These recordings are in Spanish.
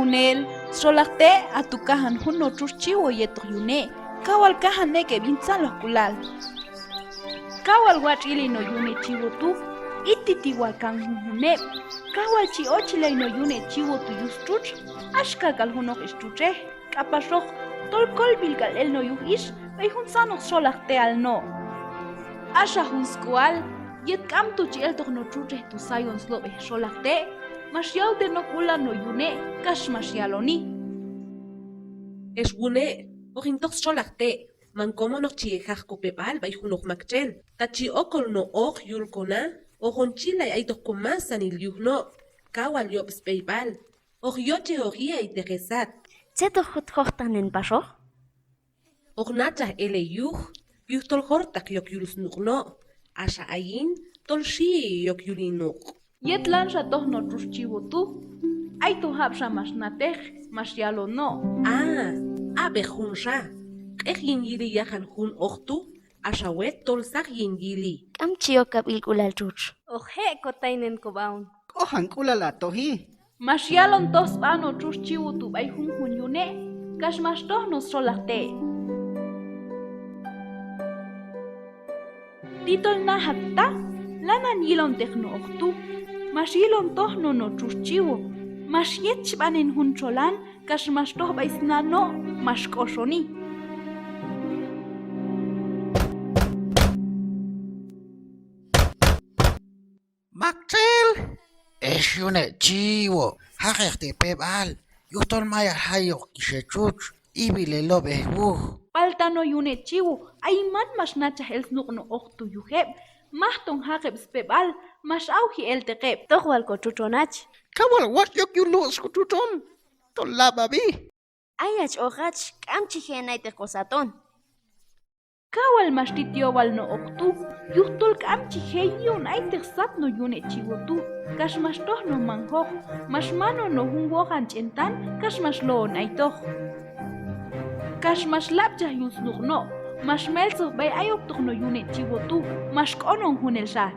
junel, solarte a tu cajan juno chuchivo yeto yune, kawal cajane que vinzan los culal. Kawal guachili no yune chivo tu, ititihuacan june, kawal chi ochile no yune chivo tu yustruch, ashka calhuno estuche, capasoj, tolcol bilgal el no yuhish, vejunzano solarte al no. Asha hunskual, yet kam tu chi el no chuche tu sayon slobe solarte, Mashial de no kula no yune, kash mashialoni. Es wune, orintox solarte, man como no chiejaj copepal, baijunok makchel, tachi okol no oj yulkona, ojonchila y tocomasan il yuhno, kawal yops peipal, yoche ogia y tejesat. Zeto hot en paso? Ognacha ele yuhtol hortak yok yulsnukno, asha ayin, tolshi yok yulinuk. Yet lancha toh no truchivo tu, ay tu habsha masnatej, mashialo no. Abe junsha, yin yili yahan jun ochtu, ashawet tolsak yin yili. Kam chio kabilkulal chuch. Oje kotainen kobaun. Kohan kulala tohi. Mashialon tos pano truchivo tu bay hun yune, kash mas toh no solarte. Titol na hatta, lanan yilon techno ochtu. Mashilon toh no chuchivo, mashiet banen huncholan, kash mas toh baisna no, mashkoshoni. Maxel! Eshune chivo, hajerte pebal, yutol maya hayok kishechuch, ibile lobe Paltano yune chivo, ayman masnacha el snukno ochtu yuheb, mahton hajeb spebal, mas auji el teqeb. Tohual cochuchonach. Kawal what yok you lose kututon. To lababi. Ayach ojach kamchi genaite cosaton. Kawal mastitiowal no ochtu, yuhtol kamchi heyon aiter sat no yune chivo tu, kash mas toh no manjoj, mas mano no hunwojan chentan, kash mas loon aitoh. Kash mas lapja yusnuk no, mas melzo bay ayok no yune chivo tu, mas konon hunel sha.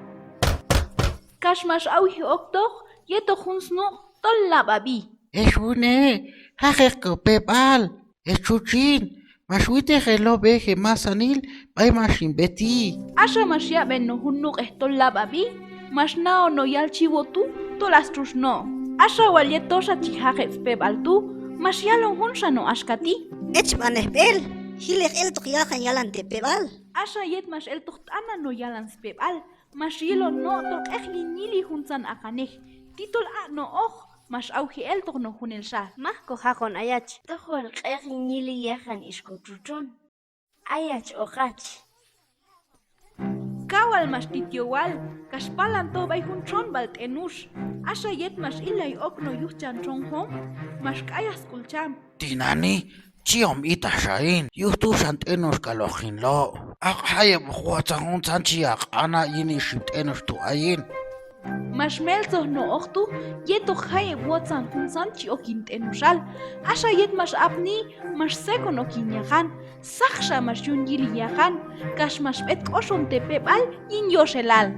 Kash mas auhi oktoh, yeto hunsno, tol lababi. Eshune, hajeko pebal, echuchin, mashuite gelobe gemasanil, bay mashin beti. Asha mas ya ben no hunnuk tol lababi, mas nao no yal chivo tu, tol astrus no. Asha wal yetosha chihajef pebal tu, mas yalon hunsha no ashkati. Ech manespel, hilek el tokiajan yalan tepebal. Asha yet mas el tohtana no yalan spebal, mas yelo no tok nili hunsan akanej, titol a no och, mas auji el tok no hunel sha. Mah kojajon ayach. Tohual nili yahan iskochuchon. Ayach ojach. Kawal mas titiowal, kaspalan to bay hunchon balt enush. Asha yet mas ilay ok no yuchan chonghom, mas kayas kulcham. Tinani, chiom ita shain, yuhtu shant enos kalojin lo. Hayeb huatzahun sanchiak, ana yini shimt enos tu ayin. Mas melzo no ochtu, yeto haye wotzan hunsan chi okint enushal. Asha yet mas apni, mas seko no kinyahan, saksha mas yun yili yahan, kash mas bet koshon tepebal yin yoshelal.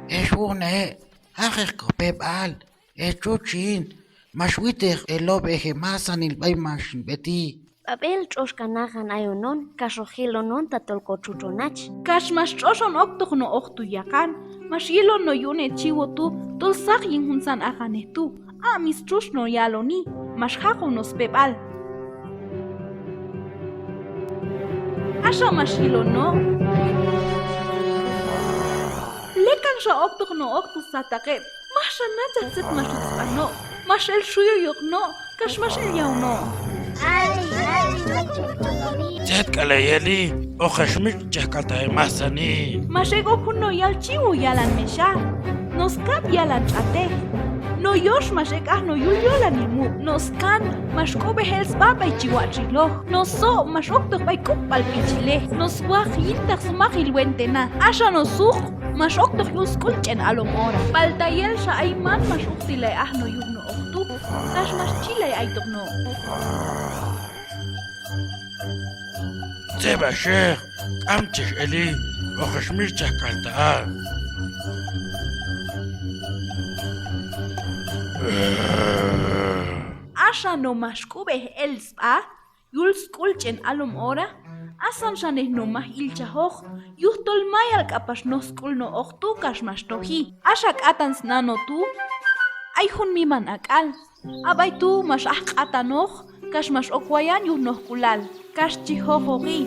Eshune, hajeko pebal, echuchin, mashuite gelobe gemasanil bay mashin beti. Babel choshkanahan ayonon, kashohilonon tatolko chuchonach. Kash mas choshon oktoh no ochtu yakan, mas yelo no yune chivo tu, tol sak yin hunsan akane tu, mis chush no yaloni, mas hajo no spebal. Asha mas yelo no. Lekan sha oktoh no oktu satake, mas nacha set mas no, mas el shuyo yok no, kash mas el yaw no. Zet kalayeli, ojashmik chakata masani. Mas ego kuno yal chivo yalan mesha, nos kap yalan chate. No yosh mas no yuyolan imu, nos kan mas kobe hels baba chihuachilo, nos so mas okto bay kupal pichile, nos wach yintak sumahil wentena, asha nos such, mas okto yus kulchen alomora. Baltayel sha ayman mas uktile no yuhno oktu, kash mas chile aytokno. Zeba sheikh, amtish eli, ojashmik chakata. Asha no mashkube el spa, yuls kulchen alum ora, asan shanes no mah ilcha hoch, yuhtol mayal kapas no skul no ochtu kashmash tohi. Ashak atans nano tu, ay hun miman akal, abay tu mas atanoch, kashmash okwayan yuh noh kulal, kash chihohogi.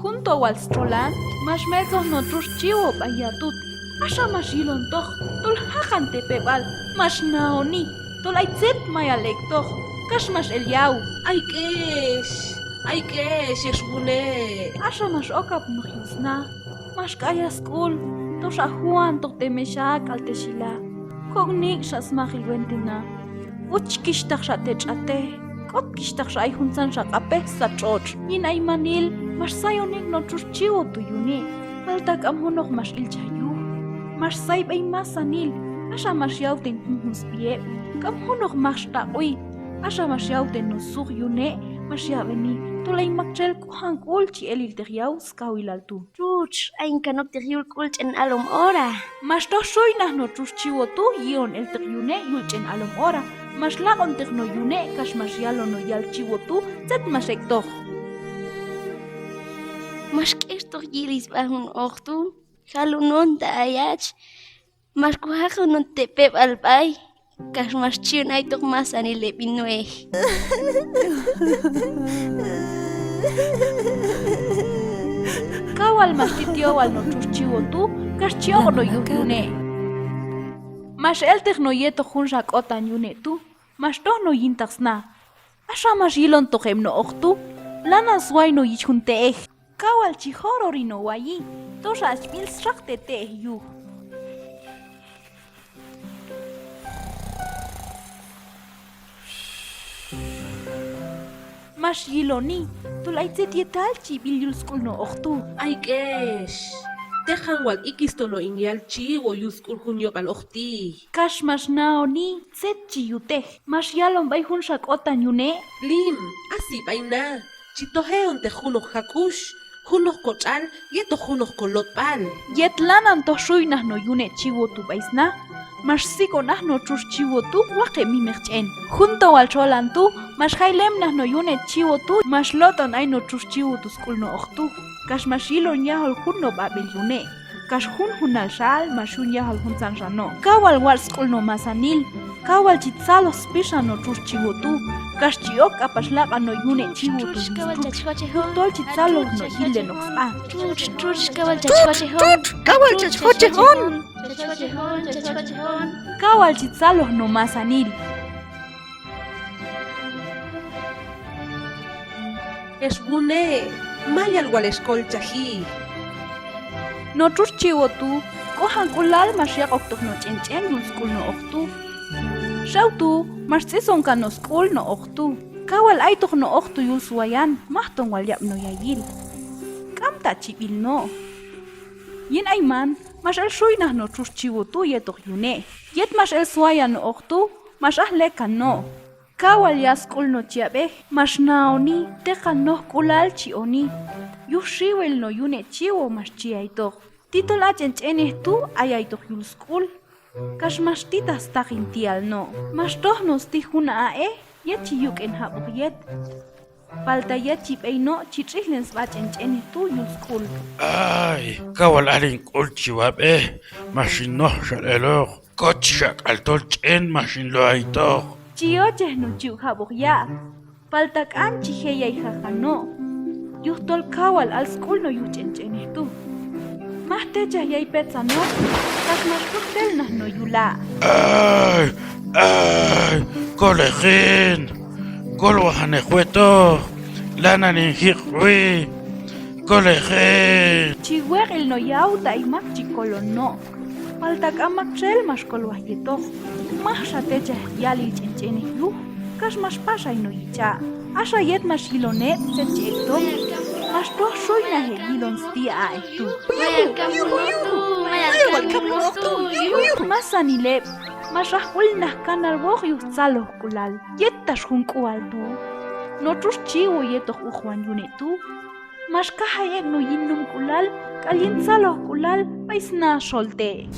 Junto al strolan, mas mezos no chivo bayatut. Asha mas ilon toch, tol hajan tepebal, mas naoni, tol aitzet mayalek toch, kash mas el yau. Ay kesh, es bune. Asha mas okap mujisna, mas kaya skul, tos ahuan toch temeshak al teshila. Kognik shas mahil wentina, uchkishtach shatech ate, kotkishtach shay hunsan shak ape sa choch. Yin ay manil, mas sayonik no chivo tuyuni, faltak amhonok mas ilchayu. Mas saib ay masanil, asha mas yauten hunspie, kam honok mas taoy, asha mas yauten no suryune, mas yaveni, tolay makchel kuhan kulchi elil teryaw skawilaltu. Chuch, ain kanok teriul kulch en alum ora. Mas to soy nas no chivo tu yon el teryune yulchen alom ora, mas lagon terno yune, kas mas yalo no yal chivo tu, zet mas ektoch. Mas kestor yilis bahun ochtu. Halunon da ayach, mas kuhakunon tepep albay, kas mas chiun ay tok mas anile pinue. Kawal mas titio al no chivo tu, kas chio no yune. Mas el no yeto junjak otan yune tu, mas to no yintaxna. Asha mas yilon tohem no ochtu, lana sway no yichunte. Kawal chihorori no wayi. Tosha spil shakte te yu. Mas yiloni, tulaitze tietalchi bil skul no ochtu. Ay kesh. Tejan wal ikistolo inyal chivo yuskul junyo kal ochti. Kash mas naoni, tsetchi yute. Mas yalon bay hun shak otan yune. Lim, así vaina. Chitoheon te juno hakush. Junok kochal, yeto junok kolotpal. Yet lanan to shuynah no yune chivo tu baisna. Mas siko nah no chus chivo tu wake mi merchen. Junto al cholan tu, mas hailem nah no yune chivo tu, mas loton ay no chus chivo tu skul no ochtu. Kash mas yilon yahol hun no babel yune. Kash hun hunal shal, mas hun yahol hun san shano. Kawal wal skul no masanil. Kawal chitsalos pisha no chus chivo tu. Kash chiok apaslaka no yune chivo tu. Tol chitsalos no hile no spa. Chuch, kawal chachkochehon. Kawal chachkochehon. Kawal chitsalos no masanil. Es bune. Mayal wal escol chaji. No chus chivo tu. Kohan kulal mas yak oktok no chenchen yul skul no oktu. Shautu, mas sison ka no skul no oktu. Kawal ay tok no oktu yul suwayan, mahton wal yap no yayil. Kamta chibil no. Yin ay man, mas el shuy nah no chus chivo tu yetok yune. Yet mas el suwayan no oktu, mas ahlekan no. Kawal ya skul no chiabe, mas naoni, tekan no kulal chioni. Yushiwel no yune chivo mas chiaitok. Titol achenchenes tu ayaitok yul skul. Kash mas titas takin tial no. Mas toh nos tijuna yet chiyuk en habuk yet. Falta yet chip no chitrihlens bachenchenes tu yul skul. Ay, kawal alin kulchiwab mashin no shalelo. Kochak al tolchen mashin lo aito. Chioches no chiuk habuk ya. Falta kan chiheya y jajano. Yuhtol kawal al skul no yuchenchenes tu. Mas techa yay petsa no. Kas mas kutel nas no yula. Ay, colegín. Colwajanejueto. Lana ninjirui. Colegín. Chihuer el no yauta y mak chicolo no. Falta kamak shel mas colwajeto. Mas techa yali chenchene yu. Kas mas pasa y no yicha. Asha yet mas yilonet se chekto. Mas to soy na he yilon stia a estu. Mas anilep. Mas rahul nah kanal wog yu tsalo kulal. Yettash hun kual tu. Notrus chiwo yeto ujuan yunetu. Mas kahayek no yinnum kulal, kalin salo kulal, paisna solte.